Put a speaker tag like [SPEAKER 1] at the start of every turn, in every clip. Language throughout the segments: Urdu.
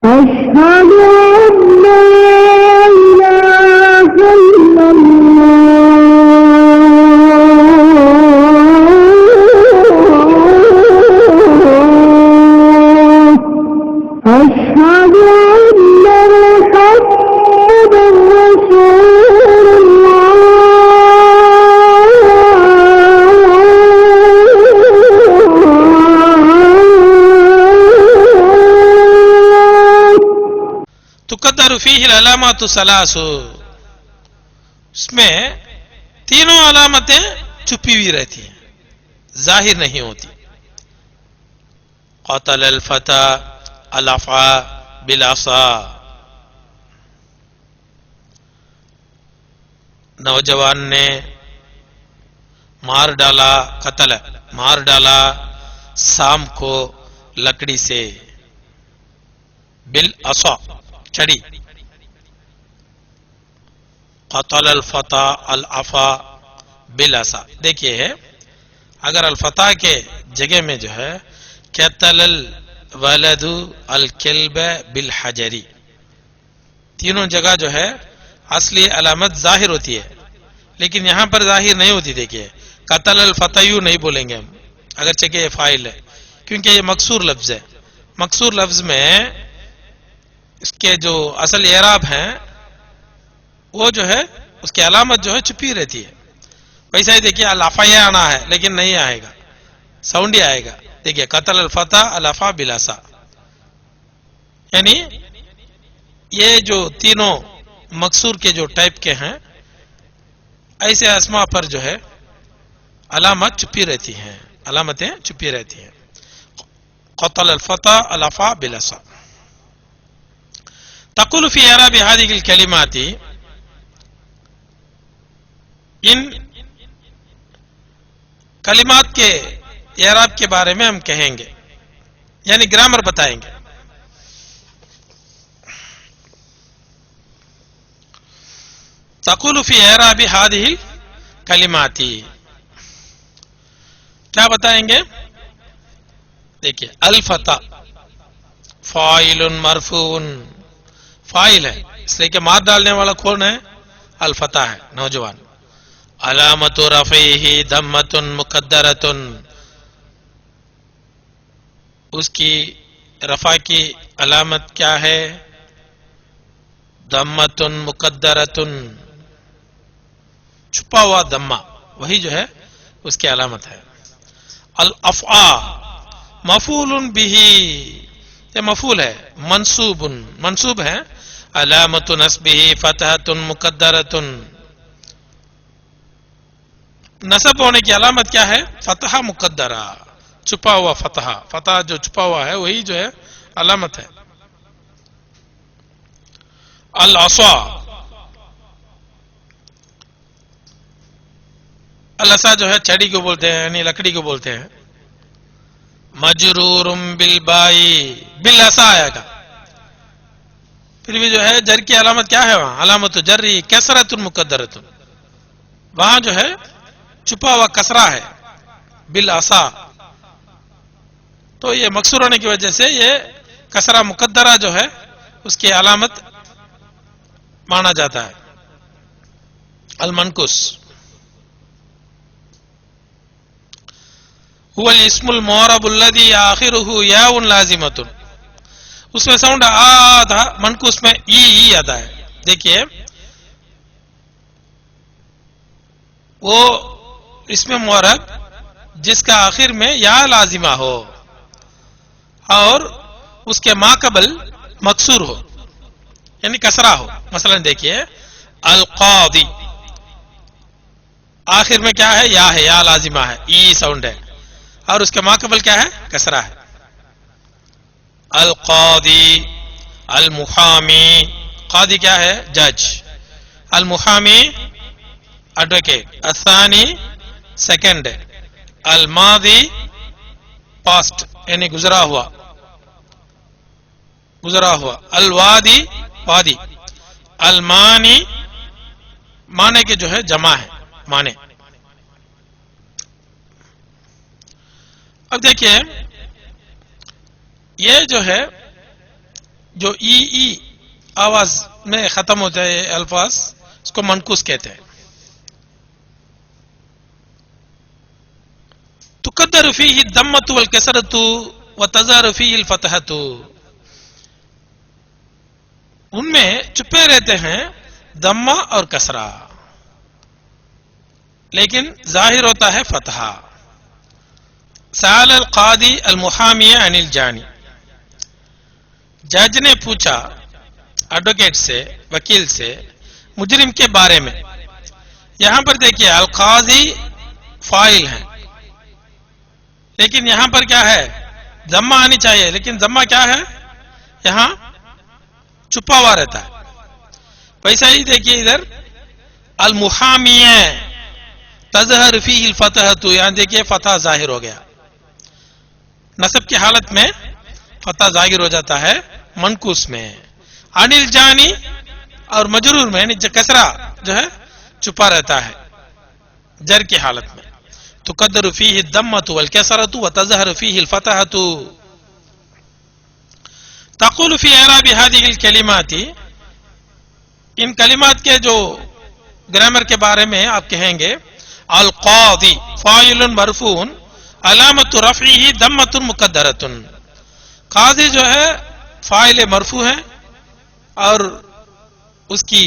[SPEAKER 1] أشهد أن لا إله إلا الله أشهد أن محمدا رسول الله
[SPEAKER 2] تقدر فيه العلامات الثلاث، اس میں تینوں علامتیں چھپی ہوئی رہتی ہیں، ظاہر نہیں ہوتی. قتل الفتى الافعى بالعصا، نوجوان نے مار ڈالا، قتل مار ڈالا سام کو لکڑی سے، بالعصا چھڑی. قتل الفتى الافعى بالعصا، دیکھیے ہے اگر الفتح کے جگہ میں جو ہے قتل الولد الکلب بالحجری، تینوں جگہ جو ہے اصلی علامت ظاہر ہوتی ہے، لیکن یہاں پر ظاہر نہیں ہوتی. دیکھیے قتل الفتى نہیں بولیں گے ہم اگرچہ کہ یہ فاعل ہے، کیونکہ یہ مکسور لفظ ہے. مکسور لفظ میں اس کے جو اصل اعراب ہیں وہ جو ہے اس کی علامت جو ہے چھپی رہتی ہے. ویسا ہی دیکھیے الافعى آنا ہے لیکن نہیں آئے گا، ساؤنڈ ہی آئے گا. دیکھیے قتل الفتى الافعى بالعصا، یعنی یہ جو تینوں مکسور کے جو ٹائپ کے ہیں ایسے اسماء پر جو ہے علامت چھپی رہتی ہیں، علامتیں چھپی رہتی ہیں. قتل الفتى الافعى بالعصا. تقول في اعراب هذه الكلمات، ان کلمات کے اعراب کے بارے میں ہم کہیں گے، یعنی گرامر بتائیں گے. تقول في اعراب هذه الكلمات، کیا بتائیں گے؟ دیکھیے الفتى فاعل مرفوع، فاعل ہے اس لیے کہ مار ڈالنے والا کون ہے؟ الفتى ہے، نوجوان. علامت رفعہ ضمۃ مقدرۃ، اس کی رفع کی علامت کیا ہے؟ ضمۃ مقدرۃ، چھپا ہوا ضمہ، وہی جو ہے اس کی علامت ہے. الافعى مفعول بہ، یہ مفعول ہے، منصوب، منصوب ہے. علامت نصبہ فتحۃ مقدرۃ، نصب ہونے کی علامت کیا ہے؟ فتح مقدرہ، چھپا ہوا فتح، فتح جو چھپا ہوا ہے وہی جو ہے علامت ہے. العصا، العصا جو ہے چھڑی کو بولتے ہیں، یعنی لکڑی کو بولتے ہیں. مجرور بالبائی، بالعصا آئے گا، پھر بھی جو ہے جر کی علامت کیا ہے؟ وہاں علامت جری کسرۃ مقدرۃ، وہاں جو ہے چھپا ہوا کسرہ ہے بالعصا. تو یہ مکسور ہونے کی وجہ سے یہ کسرہ مقدرہ جو ہے اس کی علامت مانا جاتا ہے. المنقوص هو الاسم المعرب الذي آخره یاء لازمۃ، اس میں ساؤنڈ آدھا، منقوص میں ای آتا ہے. دیکھیے وہ اسم معرب جس کا آخر میں یا لازمہ ہو اور اس کے ما قبل مکسور ہو، یعنی کسرہ ہو. مثلا دیکھیے القاضی، آخر میں کیا ہے؟ یا ہے، یا لازمہ ہے، ای ساؤنڈ ہے، اور اس کے ما قبل کیا ہے؟ کسرہ ہے. القاضی، المحامی، قاضی کیا ہے؟ جج، المحامی ایڈوکیٹ، الثانی سیکنڈ، الماضی پاسٹ یعنی گزرا ہوا، گزرا ہوا. الوادی وادی، المانی معنی کے جو ہے جمع ہے، معنی. اب دیکھیے یہ جو ہے جو ای آواز میں ختم ہو جائے الفاظ اس کو منقوص کہتے ہیں. تقدر فيه الضمة والكسرة وتظهر فيه الفتحة. ان میں چھپے رہتے ہیں دمہ اور کسرہ لیکن ظاہر ہوتا ہے فتحہ. سأل القاضی المحامی عن الجانی. جج نے پوچھا ایڈوکیٹ سے، وکیل سے، مجرم کے بارے میں. یہاں پر دیکھیے القاضی فاعل ہیں لیکن یہاں پر کیا ہے؟ ضمہ آنی چاہیے لیکن ضمہ کیا ہے؟ یہاں چھپا ہوا رہتا ہے. ویسا ہی دیکھیے ادھر المحامی تظہر فیہ الفتحۃ، یہاں دیکھیے فتح ظاہر ہو گیا. نصب کی حالت میں فتح ظاہر ہو جاتا ہے منقوص میں. عن الجانی اور مجرور میں یعنی کسرہ جو ہے چھپا رہتا ہے جر کی حالت میں. تقدر فیہ الضمۃ والکسرۃ وتظہر فیہ الفتحۃ. تقول فی اعراب هذه الکلمات، ان کلمات کے جو گرامر کے بارے میں آپ کہیں گے القاضی فاعل مرفوع علامت رفعہ ضمۃ مقدرۃ. قاضی جو ہے فاعل مرفوع ہے اور اس کی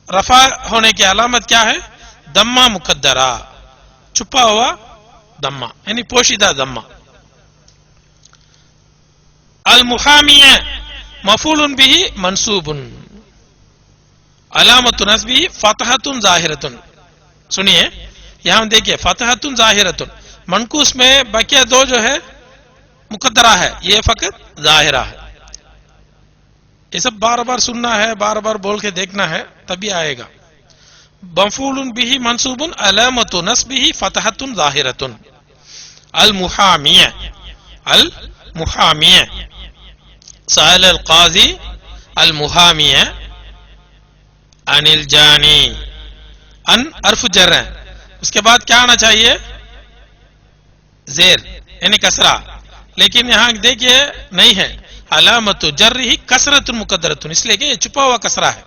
[SPEAKER 2] رفع ہونے کی علامت کیا ہے؟ ضمہ مقدرہ، چھپا ہوا ضمہ یعنی پوشیدہ ضمہ. المحامی مفعول بہ منصوب علامت نصبہ فتحۃ ظاہرۃ. سنیے یہاں دیکھیے فتحۃ ظاہرۃ، منقوص میں بقیہ دو جو ہے مقدرہ ہے، یہ فقط ظاہرہ ہے. یہ سب بار بار سننا ہے، بار بار بول کے دیکھنا ہے تبھی آئے گا. مفعول بہ منصوب علامت نصبہ فتحۃ ظاہرۃ. المحامی المحامی سأل القاضی المحامی عن الجانی. ان حرف جر ہے، اس کے بعد کیا آنا چاہیے؟ زیر یعنی کسرہ، لیکن یہاں دیکھیے نہیں ہے. علامت جرہ کسرۃ مقدرۃ، اس لیے کہ یہ چھپا ہوا کسرہ ہے،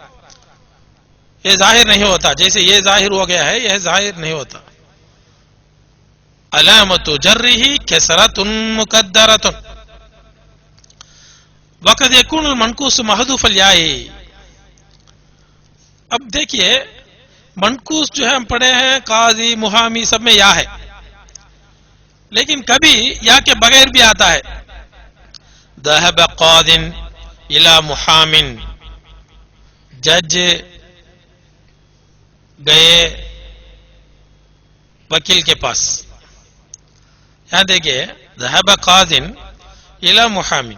[SPEAKER 2] یہ ظاہر نہیں ہوتا. جیسے یہ ظاہر ہو گیا ہے یہ ظاہر نہیں ہوتا. علامت جرہ کسرۃ مقدرۃ. وقد یکون المنقوص محذوف الیاء. اب دیکھیے منقوص جو ہے ہم پڑھے ہیں قاضی محامی سب میں یا ہے، لیکن کبھی یا کے بغیر بھی آتا ہے. ذهب قاض الى محام، جج گئے وکیل کے پاس. یہاں دیکھیے ذهب قاض الى محام،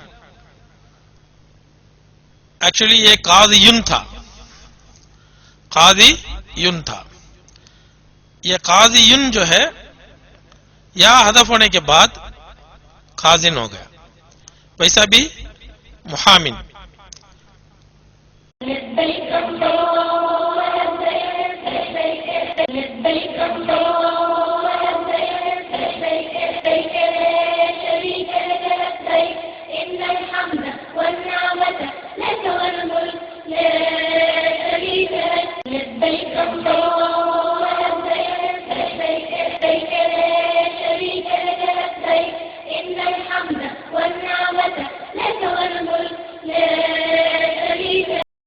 [SPEAKER 2] ایکچولی یہ قاضی تھا، قاضی تھا. یہ قاضی جو ہے یا حذف ہونے کے بعد قاضن ہو گیا. ویسا بھی محامن